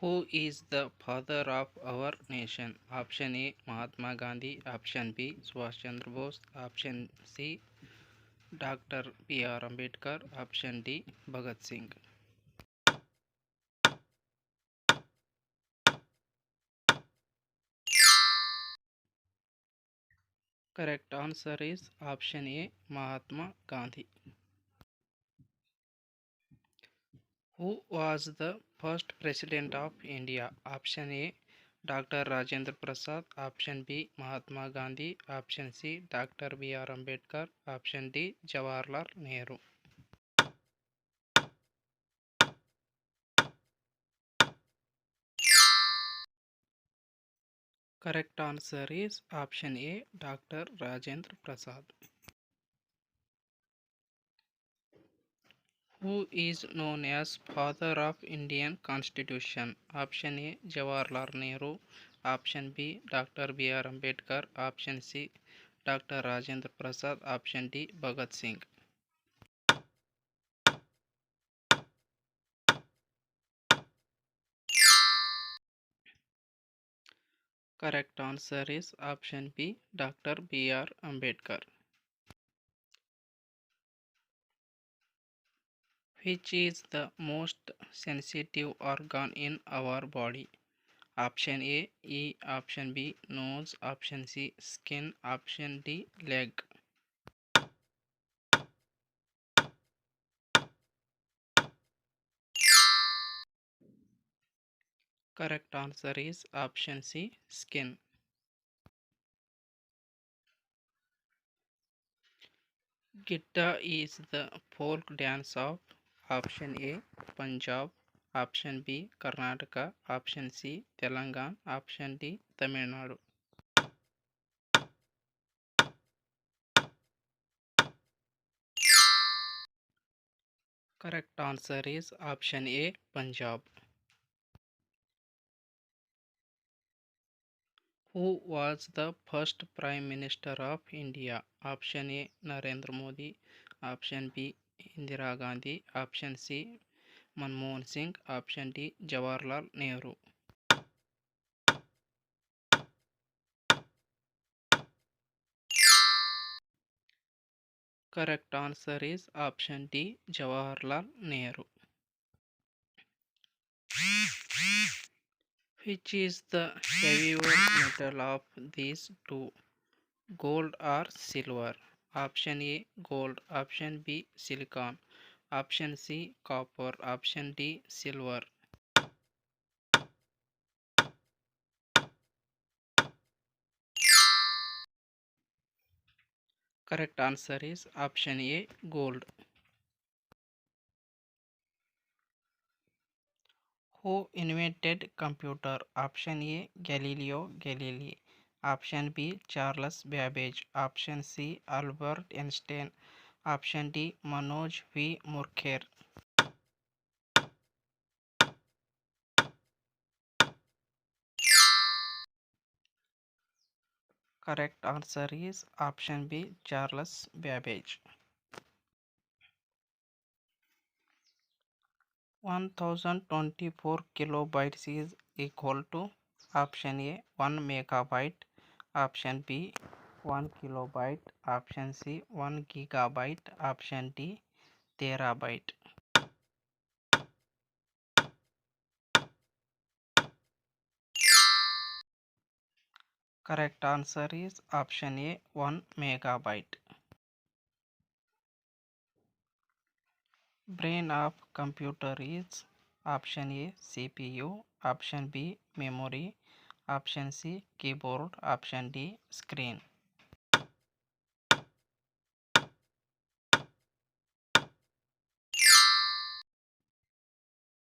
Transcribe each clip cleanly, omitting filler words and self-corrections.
Who is the father of our nation? Option A Mahatma Gandhi, option B Subhash Chandra Bose, option C Dr. B.R. Ambedkar, option D Bhagat Singh. Correct answer is option A Mahatma Gandhi. Who was the first president of India? Option A Dr. Rajendra Prasad, option B Mahatma Gandhi, option C Dr. B.R. Ambedkar, option D Jawaharlal Nehru. Correct answer is option A Dr. Rajendra Prasad. Who is known as father of Indian Constitution? Option A Jawaharlal Nehru, option B Dr. B.R. Ambedkar, option C Dr. Rajendra Prasad, option D Bhagat Singh. Correct answer is option B Dr. B.R. Ambedkar. Which is the most sensitive organ in our body? Option A option B nose, option C skin, option D leg. Correct answer is option C skin. Gitta is the folk dance of option A Punjab, option B Karnataka, option C Telangana, option D Tamil Nadu. Correct answer is option A Punjab. Who was the first Prime Minister of India? Option A Narendra Modi, option B Indira Gandhi, option C Manmohan Singh, option D Jawaharlal Nehru. Correct answer is option D Jawaharlal Nehru. Which is the heavier metal of these two, gold or silver? Option A gold, option B silicon, option C copper, option D silver. Correct answer is option A gold. Who invented computer? Option A Galileo Galilei, option B Charles Babbage, option C Albert Einstein, option D Manoj V Murkher. Correct answer is option B Charles Babbage. 1024 kilobytes is equal to option A 1 megabyte, option B 1 kilobyte, option C 1 gigabyte, option D terabyte. Correct answer is option A 1 megabyte. Brain of computer is option A CPU, option B memory, option C keyboard, option D screen.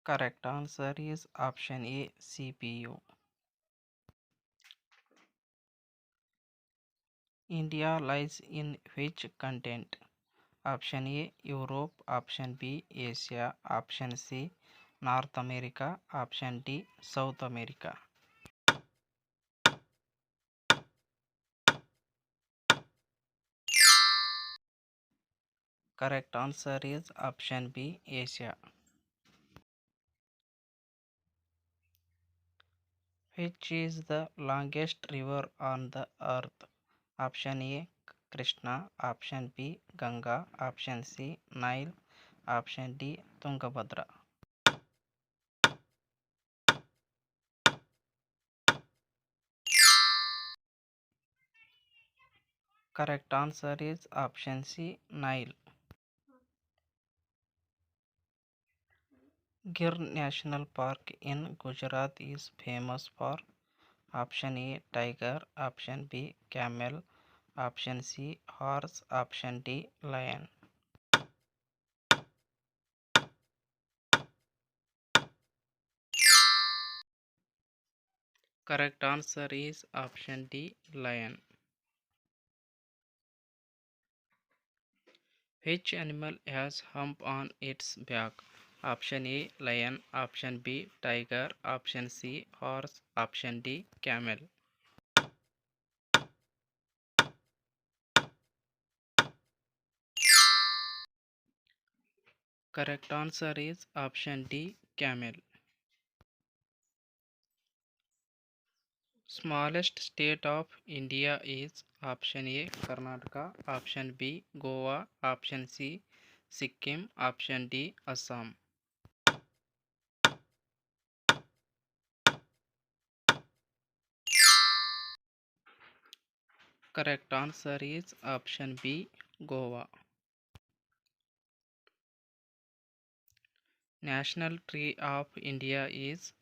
Correct answer is option A CPU. India lies in which continent? Option A Europe, option B Asia, option C North America, option D South America. Correct answer is option B Asia. Which is the longest river on the earth? Option A Krishna, option B Ganga, option C Nile, option D Tungabhadra. Correct answer is option C Nile. Gir National Park in Gujarat is famous for option A tiger, option B camel, option C horse, option D lion. Correct answer is option D lion. Which animal has hump on its back? Option A lion, option B tiger, option C horse, option D camel. Correct answer is option D camel. Smallest state of India is option A Karnataka, option B Goa, option C Sikkim, option D Assam. Correct answer is option B Goa. National tree of India is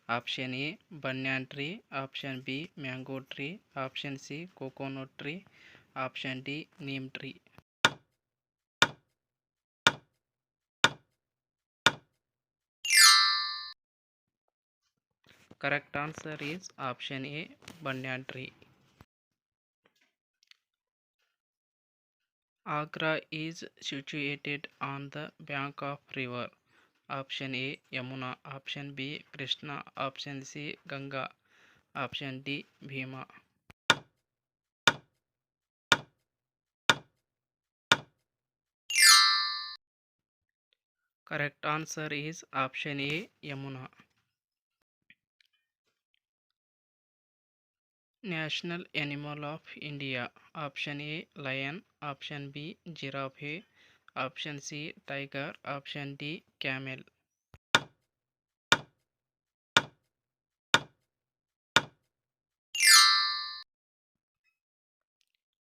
option A banyan tree, option B mango tree, option C coconut tree, option D neem tree. Correct answer is option A banyan tree. Agra is situated on the bank of river. Option A Yamuna, option B Krishna, option C Ganga, option D Bhima. Correct answer is option A Yamuna. National animal of India. Option A lion, option B giraffe, option C tiger, option D camel.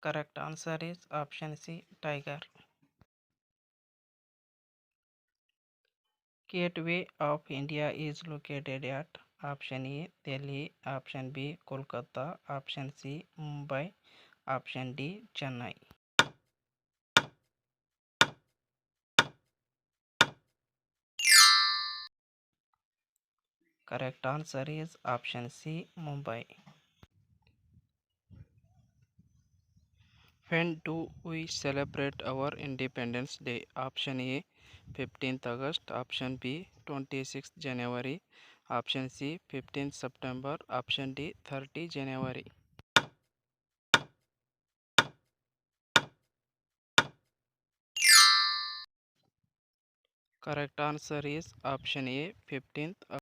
Correct answer is option C tiger. Gateway of India is located at option A Delhi, option B Kolkata, option C Mumbai, option D Chennai. Correct answer is option C Mumbai. When do we celebrate our Independence Day? Option A 15th August, option B 26th January, option C 15th September, option D 30 January. Correct answer is option A 15th